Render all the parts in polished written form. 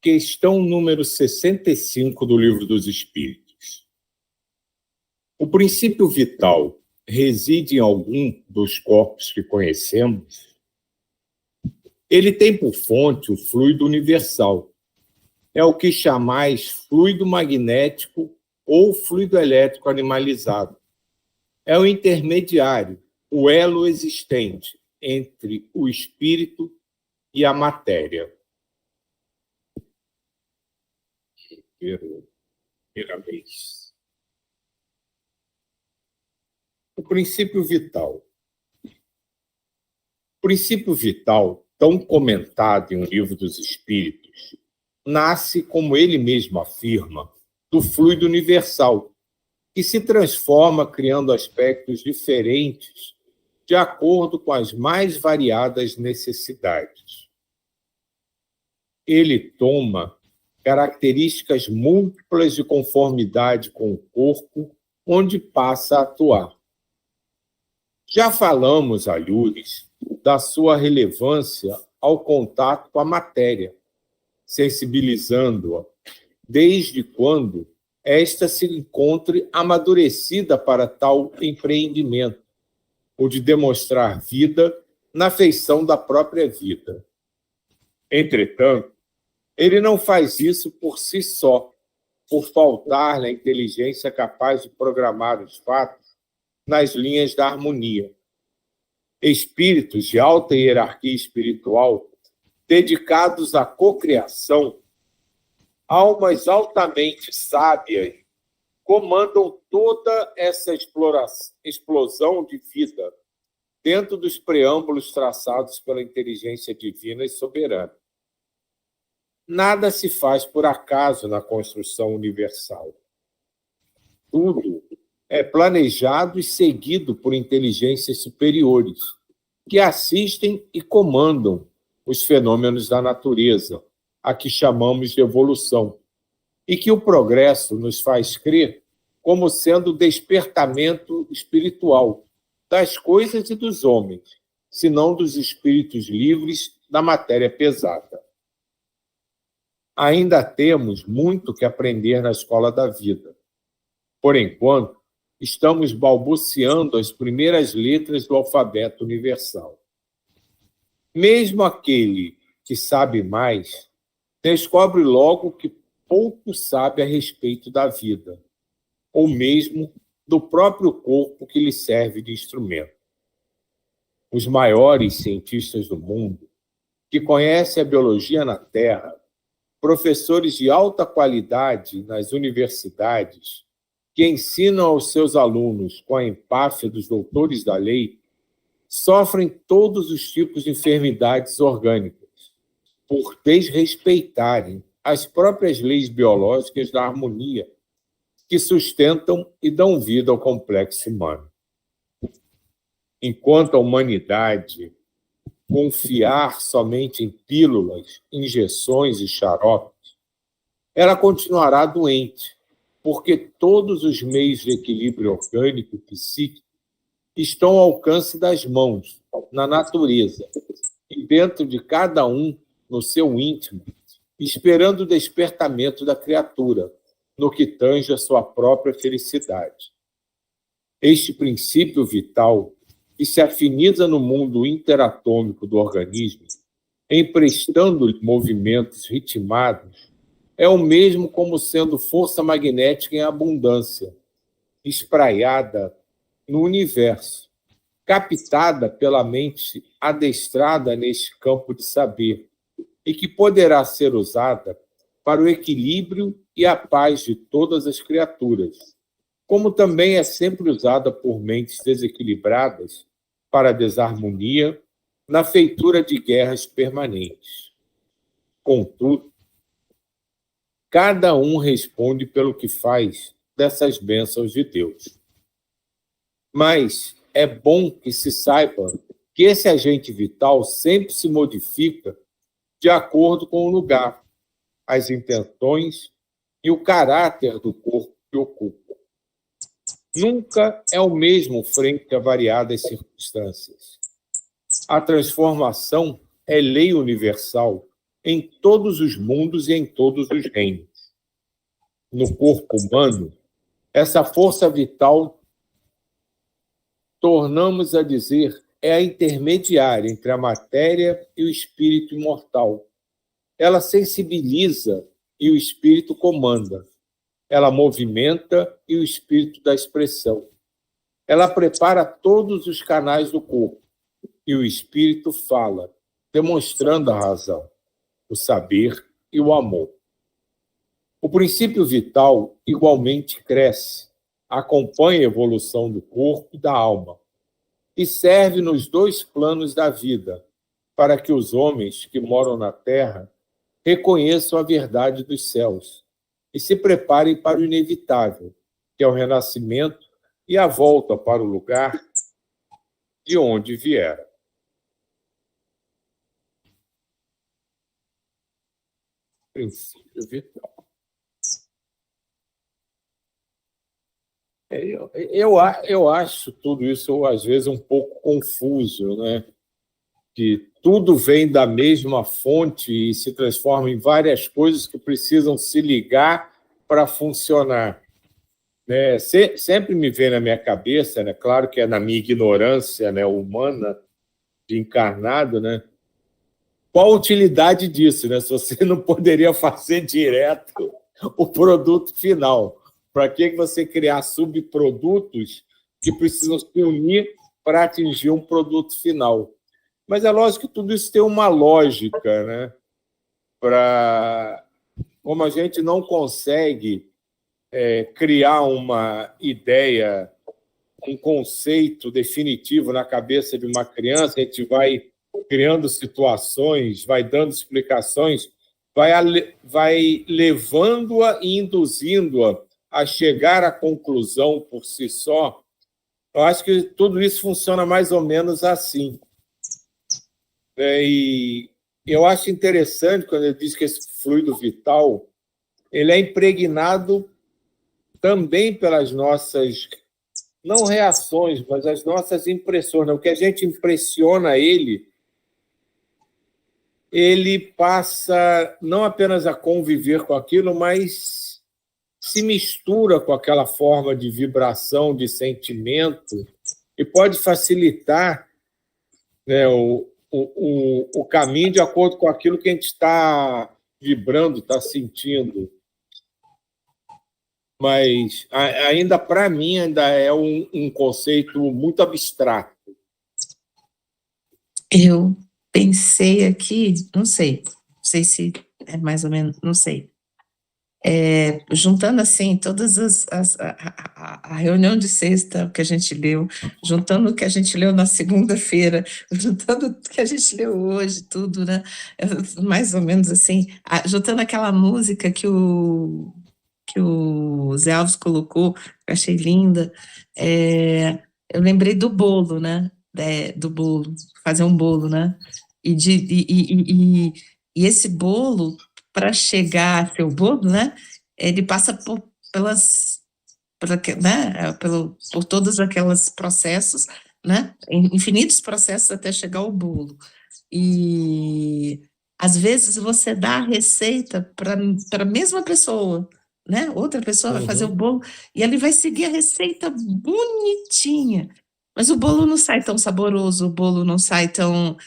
Questão número 65 do Livro dos Espíritos. O princípio vital reside em algum dos corpos que conhecemos? Ele tem por fonte o fluido universal. É o que chamais fluido magnético ou fluido elétrico animalizado. É o intermediário, o elo existente entre o espírito e a matéria. Primeira vez. O princípio vital. O princípio vital, tão comentado em O Livro dos Espíritos, nasce, como ele mesmo afirma, do fluido universal, que se transforma criando aspectos diferentes de acordo com as mais variadas necessidades. Ele toma características múltiplas de conformidade com o corpo onde passa a atuar. Já falamos, alhures, da sua relevância ao contato com a matéria, sensibilizando-a, desde quando esta se encontre amadurecida para tal empreendimento, o de demonstrar vida na feição da própria vida. Entretanto, ele não faz isso por si só, por faltar-lhe a inteligência capaz de programar os fatos nas linhas da harmonia. Espíritos de alta hierarquia espiritual, dedicados à cocriação, almas altamente sábias, comandam toda essa explosão de vida dentro dos preâmbulos traçados pela inteligência divina e soberana. Nada se faz por acaso na construção universal. Tudo é planejado e seguido por inteligências superiores, que assistem e comandam os fenômenos da natureza, a que chamamos de evolução, e que o progresso nos faz crer como sendo o despertamento espiritual das coisas e dos homens, se não dos espíritos livres da matéria pesada. Ainda temos muito que aprender na escola da vida. Por enquanto, estamos balbuciando as primeiras letras do alfabeto universal. Mesmo aquele que sabe mais, descobre logo que pouco sabe a respeito da vida, ou mesmo do próprio corpo que lhe serve de instrumento. Os maiores cientistas do mundo, que conhecem a biologia na Terra, professores de alta qualidade nas universidades, que ensinam aos seus alunos com a empáfia dos doutores da lei, sofrem todos os tipos de enfermidades orgânicas, por desrespeitarem as próprias leis biológicas da harmonia que sustentam e dão vida ao complexo humano. Enquanto a humanidade confiar somente em pílulas, injeções e xaropes, ela continuará doente, porque todos os meios de equilíbrio orgânico e psíquico estão ao alcance das mãos, na natureza, e dentro de cada um, no seu íntimo, esperando o despertamento da criatura, no que tange a sua própria felicidade. Este princípio vital, que se afiniza no mundo interatômico do organismo, emprestando-lhe movimentos ritmados, é o mesmo como sendo força magnética em abundância, espraiada no universo, captada pela mente adestrada neste campo de saber, e que poderá ser usada para o equilíbrio e a paz de todas as criaturas, como também é sempre usada por mentes desequilibradas para a desarmonia na feitura de guerras permanentes. Contudo, cada um responde pelo que faz dessas bênçãos de Deus. Mas é bom que se saiba que esse agente vital sempre se modifica de acordo com o lugar, as intenções e o caráter do corpo que ocupa. Nunca é o mesmo frente a variadas circunstâncias. A transformação é lei universal em todos os mundos e em todos os reinos. No corpo humano, essa força vital, tornamos a dizer, é a intermediária entre a matéria e o espírito imortal. Ela sensibiliza e o espírito comanda. Ela movimenta e o espírito dá expressão. Ela prepara todos os canais do corpo e o espírito fala, demonstrando a razão, o saber e o amor. O princípio vital igualmente cresce, acompanha a evolução do corpo e da alma e serve nos dois planos da vida, para que os homens que moram na terra reconheçam a verdade dos céus e se preparem para o inevitável, que é o renascimento e a volta para o lugar de onde vieram. Princípio vital. Eu acho tudo isso, às vezes, um pouco confuso, né? Que tudo vem da mesma fonte e se transforma em várias coisas que precisam se ligar para funcionar. Né? Sempre me vem na minha cabeça, né? Claro que é na minha ignorância, né, humana, de encarnado, né? Qual a utilidade disso, né? Se você não poderia fazer direto o produto final. Para que você criar subprodutos que precisam se unir para atingir um produto final? Mas é lógico que tudo isso tem uma lógica, né? Como a gente não consegue criar uma ideia, um conceito definitivo na cabeça de uma criança, a gente vai criando situações, vai dando explicações, vai levando-a e induzindo-a a chegar à conclusão por si só. Eu acho que tudo isso funciona mais ou menos assim. E eu acho interessante quando ele diz que esse fluido vital ele é impregnado também pelas nossas, não reações, mas as nossas impressões. O que a gente impressiona ele passa não apenas a conviver com aquilo, mas se mistura com aquela forma de vibração, de sentimento, e pode facilitar, né, o caminho de acordo com aquilo que a gente está vibrando, está sentindo. Mas, ainda para mim, ainda é um conceito muito abstrato. Eu pensei aqui, não sei se é mais ou menos, não sei. Juntando assim todas a reunião de sexta que a gente leu, juntando o que a gente leu na segunda-feira, juntando o que a gente leu hoje, tudo, né? Mais ou menos assim, juntando aquela música que o Zé Alves colocou, eu achei linda. Eu lembrei do bolo, né? Do bolo, fazer um bolo, né? E esse bolo, para chegar a ser o bolo, né? Ele passa por todos aqueles processos, né? Infinitos processos até chegar ao bolo. E às vezes você dá a receita para a mesma pessoa, né? Outra pessoa vai fazer o bolo e ele vai seguir a receita bonitinha, mas o bolo não sai tão saboroso, o bolo não sai tão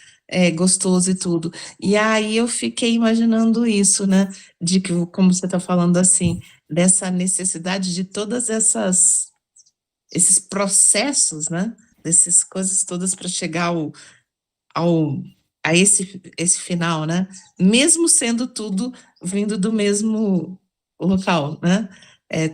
gostoso e tudo. E aí eu fiquei imaginando isso, né? De que, como você está falando assim, dessa necessidade de todas esses processos, né? Dessas coisas todas para chegar a esse final, né? Mesmo sendo tudo vindo do mesmo local, né?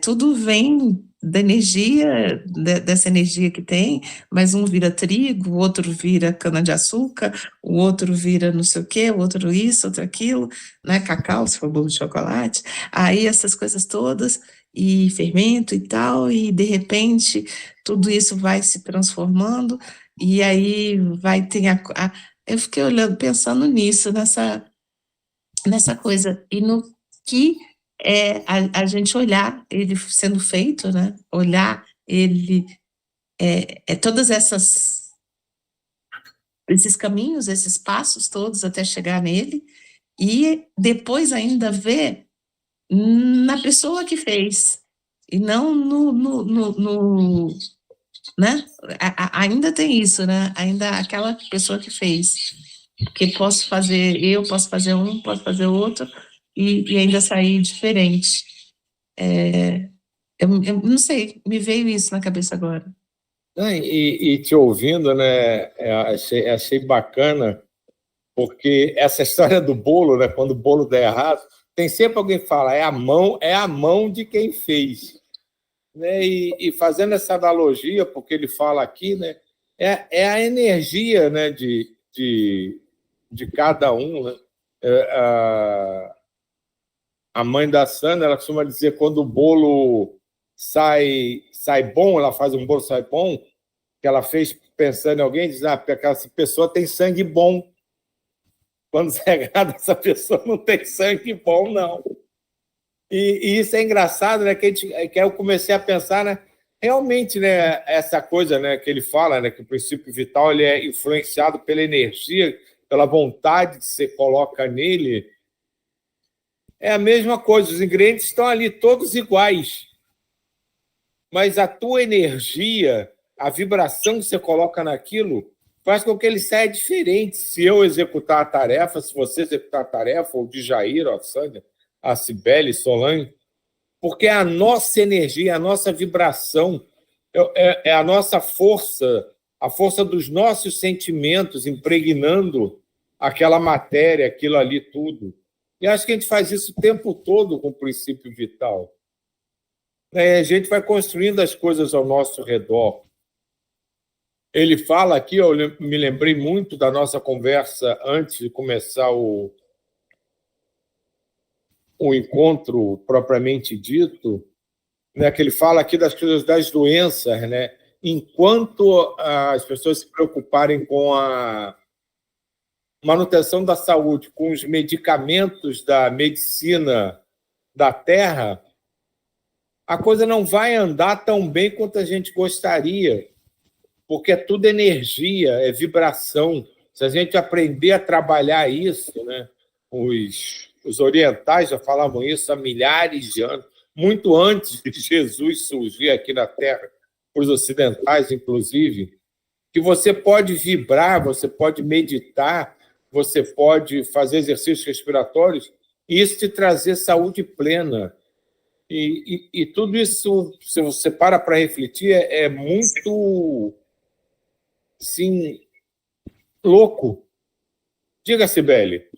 Tudo vem da energia, dessa energia que tem, mas um vira trigo, o outro vira cana-de-açúcar, o outro vira não sei o quê, o outro isso, outro aquilo, né? Cacau, se for bolo de chocolate, aí essas coisas todas, e fermento e tal, e de repente tudo isso vai se transformando, e aí vai ter eu fiquei olhando, pensando nisso, nessa coisa, e no que a gente olhar ele sendo feito, né? Olhar ele, todas esses caminhos, esses passos todos até chegar nele, e depois ainda ver na pessoa que fez, e não né? Ainda tem isso, né? Ainda aquela pessoa que fez. Porque eu posso fazer um, posso fazer outro, e ainda sair diferente. Eu não sei, me veio isso na cabeça agora. E te ouvindo, né, achei bacana, porque essa história do bolo, né, quando o bolo der errado, tem sempre alguém que fala, é a mão de quem fez. Né? E fazendo essa analogia, porque ele fala aqui, né, é a energia, né, de cada um. Né? A mãe da Sandra, ela costuma dizer, quando o bolo sai bom, ela faz um bolo sai bom, que ela fez pensando em alguém, diz, porque aquela pessoa tem sangue bom. Quando você é errado, essa pessoa não tem sangue bom, não. E isso é engraçado, né? Que eu comecei a pensar, né? Realmente, né? Essa coisa, né? Que ele fala, né? Que o princípio vital ele é influenciado pela energia, pela vontade que você coloca nele. É a mesma coisa. Os ingredientes estão ali todos iguais, mas a tua energia, a vibração que você coloca naquilo, faz com que ele saia diferente. Se eu executar a tarefa, se você executar a tarefa, ou de Jair, a Sânia, a Cibele, Solange, porque é a nossa energia, a nossa vibração, é a nossa força, a força dos nossos sentimentos impregnando aquela matéria, aquilo ali tudo. E acho que a gente faz isso o tempo todo com o princípio vital. A gente vai construindo as coisas ao nosso redor. Ele fala aqui, eu me lembrei muito da nossa conversa antes de começar o encontro propriamente dito, né, que ele fala aqui das coisas das doenças, né? Enquanto as pessoas se preocuparem com a manutenção da saúde, com os medicamentos da medicina da Terra, a coisa não vai andar tão bem quanto a gente gostaria, porque é tudo energia, é vibração. Se a gente aprender a trabalhar isso, né? Os orientais já falavam isso há milhares de anos, muito antes de Jesus surgir aqui na Terra, para os ocidentais, inclusive, que você pode vibrar, você pode meditar, você pode fazer exercícios respiratórios, e isso te trazer saúde plena. E tudo isso, se você para refletir, é muito, sim, louco. Diga, Cibele.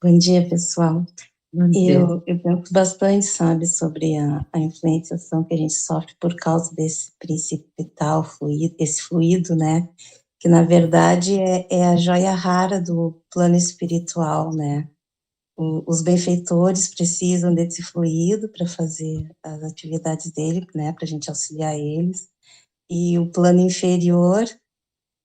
Bom dia, pessoal. Eu penso bastante, sabe, sobre a influenciação que a gente sofre por causa desse princípio vital, esse fluido, né, que na verdade é a joia rara do plano espiritual, né. Os benfeitores precisam desse fluido para fazer as atividades dele, né, para a gente auxiliar eles, e o plano inferior,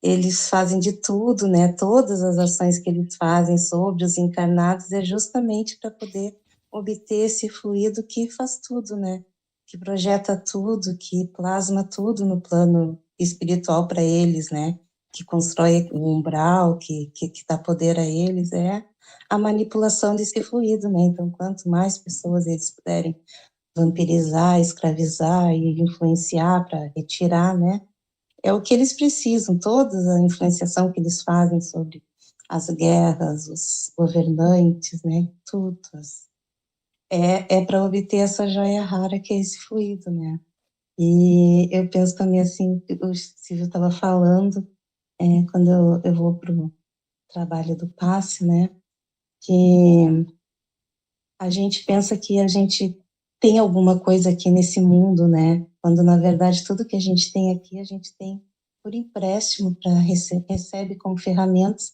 eles fazem de tudo, né? Todas as ações que eles fazem sobre os encarnados é justamente para poder obter esse fluido que faz tudo, né? Que projeta tudo, que plasma tudo no plano espiritual para eles, né? Que constrói o umbral, que dá poder a eles, é a manipulação desse fluido, né? Então, quanto mais pessoas eles puderem vampirizar, escravizar e influenciar para retirar, né? É o que eles precisam, toda a influenciação que eles fazem sobre as guerras, os governantes, né, tudo. É para obter essa joia rara que é esse fluido, né. E eu penso também assim, o Silvio estava falando, quando eu vou para o trabalho do passe, né, que a gente pensa que a gente tem alguma coisa aqui nesse mundo, né, quando na verdade tudo que a gente tem aqui, a gente tem por empréstimo, recebe como ferramentas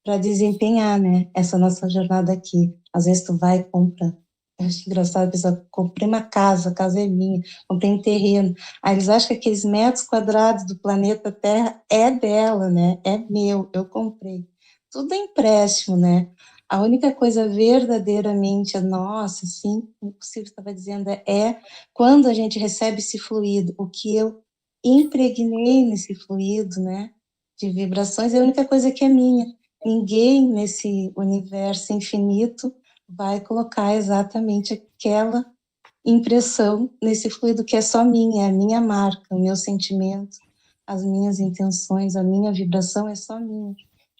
para desempenhar, né, essa nossa jornada aqui. Às vezes tu vai e compra, eu acho engraçado, a pessoa, comprei uma casa, a casa é minha, comprei um terreno, aí eles acham que aqueles metros quadrados do planeta Terra é dela, né, é meu, eu comprei. Tudo é empréstimo, né, a única coisa verdadeiramente nossa, assim, como o Silvio estava dizendo, é quando a gente recebe esse fluido, o que eu impregnei nesse fluido, né? de vibrações, é a única coisa que é minha. Ninguém nesse universo infinito vai colocar exatamente aquela impressão nesse fluido que é só minha, é a minha marca, o meu sentimento, as minhas intenções, a minha vibração é só minha.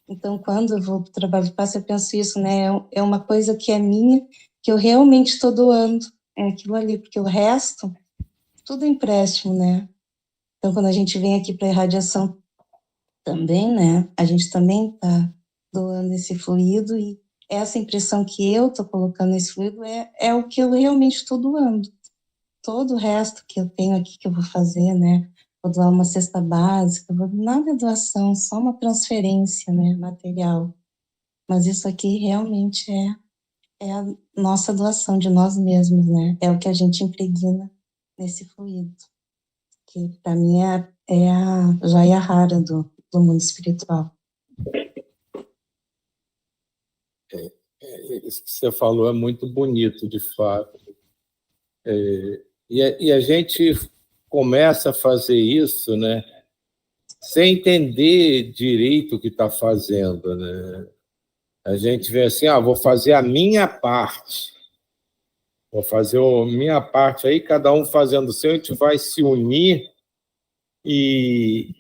Então, quando eu vou para o trabalho de passe, eu penso isso, né? É uma coisa que é minha, que eu realmente estou doando, é aquilo ali, porque o resto, tudo é empréstimo, né? Então, quando a gente vem aqui para a irradiação também, né? A gente também está doando esse fluido e essa impressão que eu estou colocando nesse fluido é o que eu realmente estou doando. Todo o resto que eu tenho aqui que eu vou fazer, né? Vou doar uma cesta básica, nada é doação, só uma transferência, né? Material. Mas isso aqui realmente é a nossa doação de nós mesmos, né? É o que a gente impregna nesse fluido. Que para mim é a joia rara do mundo espiritual. Isso que você falou é muito bonito, de fato. E a gente começa a fazer isso, né, sem entender direito o que está fazendo, né? A gente vê assim, vou fazer a minha parte. Vou fazer a minha parte aí, cada um fazendo o seu, a gente vai se unir e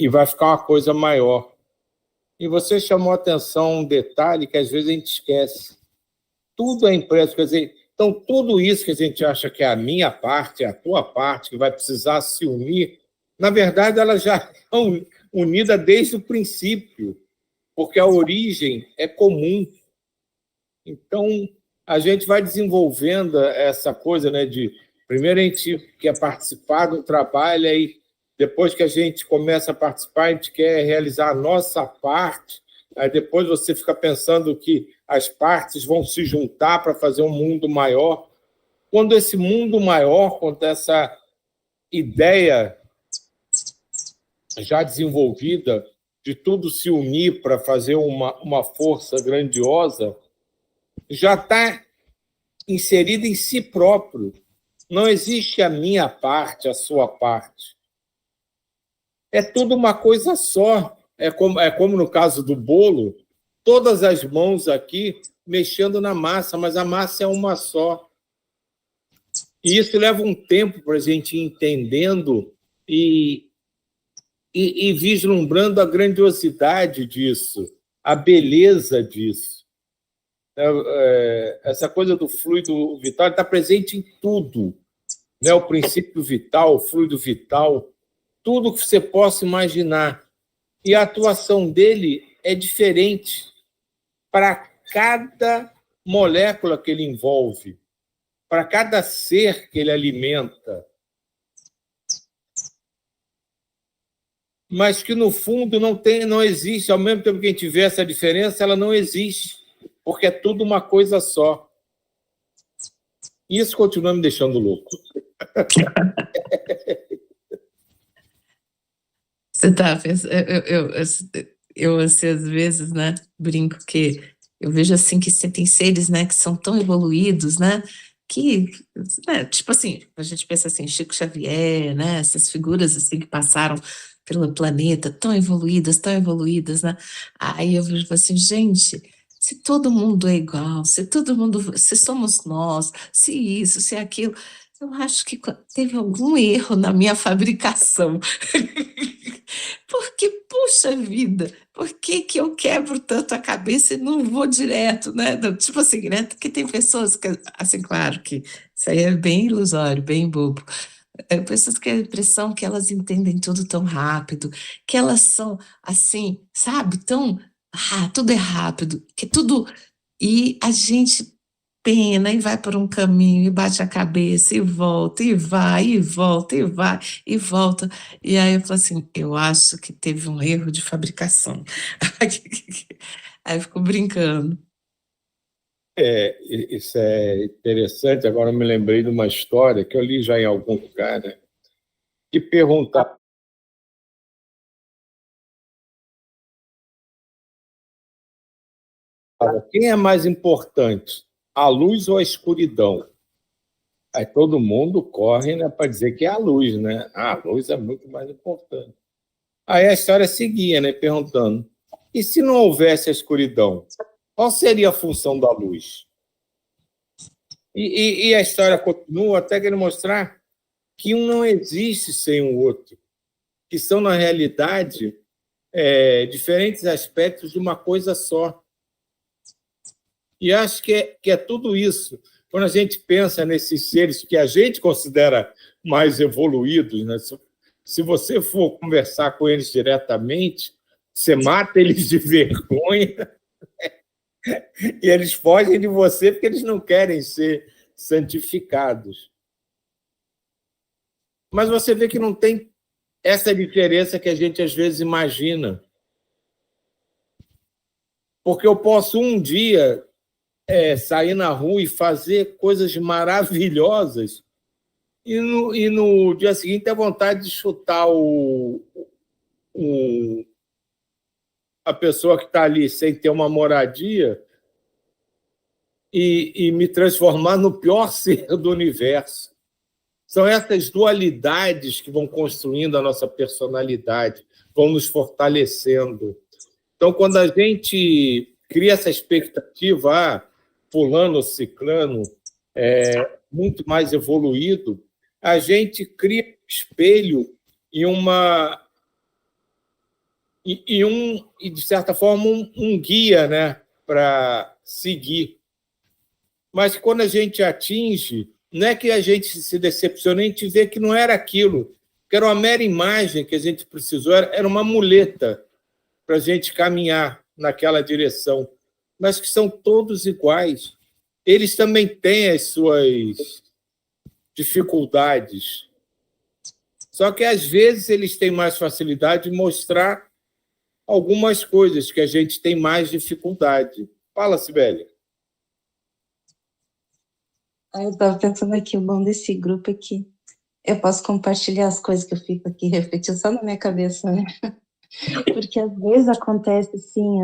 vai ficar uma coisa maior. E você chamou a atenção um detalhe que às vezes a gente esquece. Tudo é impresso, quer dizer, então tudo isso que a gente acha que é a minha parte, é a tua parte, que vai precisar se unir, na verdade elas já estão unidas desde o princípio, porque a origem é comum. Então, a gente vai desenvolvendo essa coisa, né, de primeiro a gente quer participar do trabalho, aí depois que a gente começa a participar, a gente quer realizar a nossa parte, aí depois você fica pensando que as partes vão se juntar para fazer um mundo maior. Quando esse mundo maior, quando essa ideia já desenvolvida de tudo se unir para fazer uma força grandiosa, já está inserida em si próprio. Não existe a minha parte, a sua parte. É tudo uma coisa só. É como no caso do bolo, todas as mãos aqui mexendo na massa, mas a massa é uma só. E isso leva um tempo para a gente ir entendendo e vislumbrando a grandiosidade disso, a beleza disso. Essa coisa do fluido vital está presente em tudo, né? O princípio vital, o fluido vital, tudo que você possa imaginar. E a atuação dele é diferente para cada molécula que ele envolve, para cada ser que ele alimenta. Mas que, no fundo, não existe. Ao mesmo tempo que a gente vê essa diferença, ela não existe, porque é tudo uma coisa só. E isso continua me deixando louco. Você tá pensando, eu assim, às vezes, né, brinco que eu vejo assim que você tem seres, né, que são tão evoluídos, né, que, né, tipo assim, a gente pensa assim, Chico Xavier, né, essas figuras assim que passaram pelo planeta, tão evoluídas, né, aí eu vejo assim, gente, se todo mundo é igual, se somos nós, se isso, se aquilo, eu acho que teve algum erro na minha fabricação. Porque, puxa vida, por que eu quebro tanto a cabeça e não vou direto, né? Tipo assim, né? Porque tem pessoas que, assim, claro que isso aí é bem ilusório, bem bobo. Pessoas que têm a impressão que elas entendem tudo tão rápido, que elas são, assim, sabe, tudo é rápido, que tudo... E a gente pena e vai por um caminho e bate a cabeça e volta, e vai, e volta, e vai, e volta. E aí eu falo assim, eu acho que teve um erro de fabricação. Aí eu fico brincando. Isso é interessante. Agora eu me lembrei de uma história que eu li já em algum lugar, né, que perguntava quem é mais importante, a luz ou a escuridão? Aí todo mundo corre, né, para dizer que é a luz, né? A luz é muito mais importante. Aí a história seguia, né, perguntando: e se não houvesse a escuridão, qual seria a função da luz? E a história continua até querer mostrar que um não existe sem o outro, que são, na realidade, diferentes aspectos de uma coisa só. E acho que é tudo isso. Quando a gente pensa nesses seres que a gente considera mais evoluídos, né? Se você for conversar com eles diretamente, você mata eles de vergonha e eles fogem de você porque eles não querem ser santificados. Mas você vê que não tem essa diferença que a gente às vezes imagina. Porque eu posso um dia sair na rua e fazer coisas maravilhosas e no dia seguinte ter vontade de chutar a pessoa que está ali sem ter uma moradia e me transformar no pior ser do universo. São essas dualidades que vão construindo a nossa personalidade, vão nos fortalecendo. Então, quando a gente cria essa expectativa, fulano ou ciclano é muito mais evoluído, a gente cria um espelho e de certa forma, um guia, né, para seguir. Mas quando a gente atinge, não é que a gente se decepciona, a gente vê que não era aquilo, que era uma mera imagem que a gente precisou, era uma muleta para a gente caminhar naquela direção, mas que são todos iguais. Eles também têm as suas dificuldades, só que, às vezes, eles têm mais facilidade de mostrar algumas coisas que a gente tem mais dificuldade. Fala, Sibeli. Eu estava pensando aqui, o bom desse grupo é que eu posso compartilhar as coisas que eu fico aqui refletindo só na minha cabeça, né? Porque às vezes acontece assim,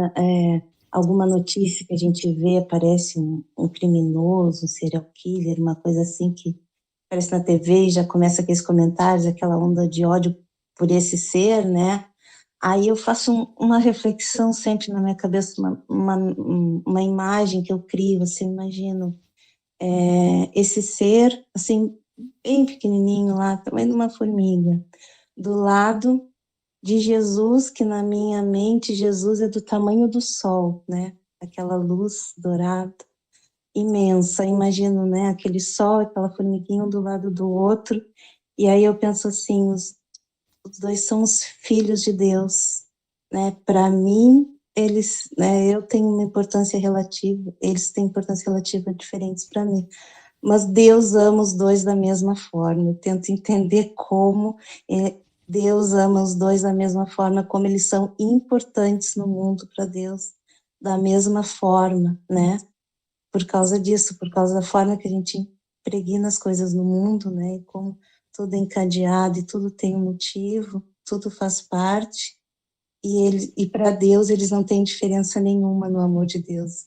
alguma notícia que a gente vê, aparece um criminoso, um serial killer, uma coisa assim que aparece na TV e já começa aqueles comentários, aquela onda de ódio por esse ser, né? Aí eu faço uma reflexão sempre na minha cabeça, uma imagem que eu crio, assim, imagino esse ser, assim, bem pequenininho lá, tamanho de uma formiga, do lado de Jesus, que na minha mente Jesus é do tamanho do sol, né? Aquela luz dourada, imensa. Imagino, né? Aquele sol, aquela formiguinha um do lado do outro. E aí eu penso assim, os dois são os filhos de Deus, né? Para mim, eles, né? Eu tenho uma importância relativa, eles têm importância relativa diferentes para mim. Mas Deus ama os dois da mesma forma. Eu tento entender como Deus ama os dois da mesma forma, como eles são importantes no mundo para Deus, da mesma forma, né? Por causa disso, por causa da forma que a gente impregna as coisas no mundo, né? E como tudo é encadeado e tudo tem um motivo, tudo faz parte. E para Deus eles não têm diferença nenhuma no amor de Deus.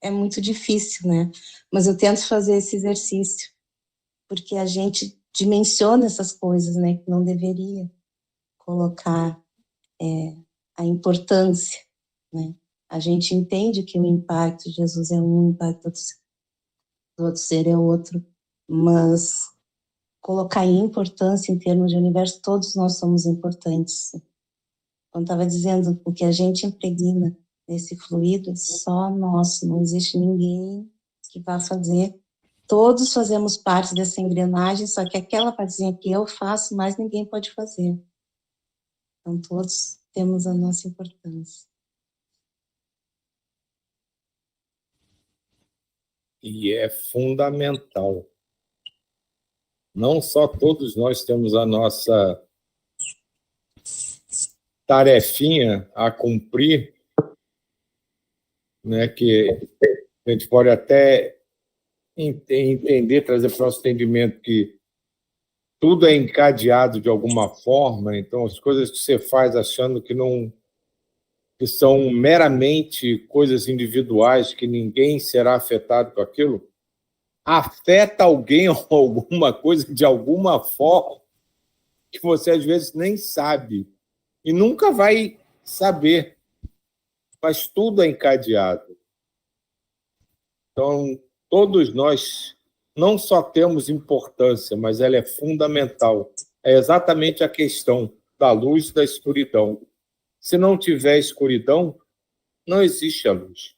É muito difícil, né? Mas eu tento fazer esse exercício, porque a gente dimensiona essas coisas, né? Que não deveria colocar a importância, né? A gente entende que o impacto de Jesus é um, o impacto do outro ser é outro, mas colocar em importância em termos de universo, todos nós somos importantes. Como estava dizendo, o que a gente impregna nesse fluido é só nosso, não existe ninguém que vá fazer. Todos fazemos parte dessa engrenagem, só que aquela partezinha que eu faço, mais ninguém pode fazer. Então, todos temos a nossa importância. E é fundamental. Não só todos nós temos a nossa tarefinha a cumprir, né, que a gente pode até entender, trazer para o nosso entendimento que tudo é encadeado de alguma forma, então as coisas que você faz achando que são meramente coisas individuais, que ninguém será afetado com aquilo, afeta alguém ou alguma coisa de alguma forma que você às vezes nem sabe. e nunca vai saber, mas tudo é encadeado. Então, todos nós não só temos importância, mas ela é fundamental. É exatamente a questão da luz e da escuridão. Se não tiver escuridão, não existe a luz.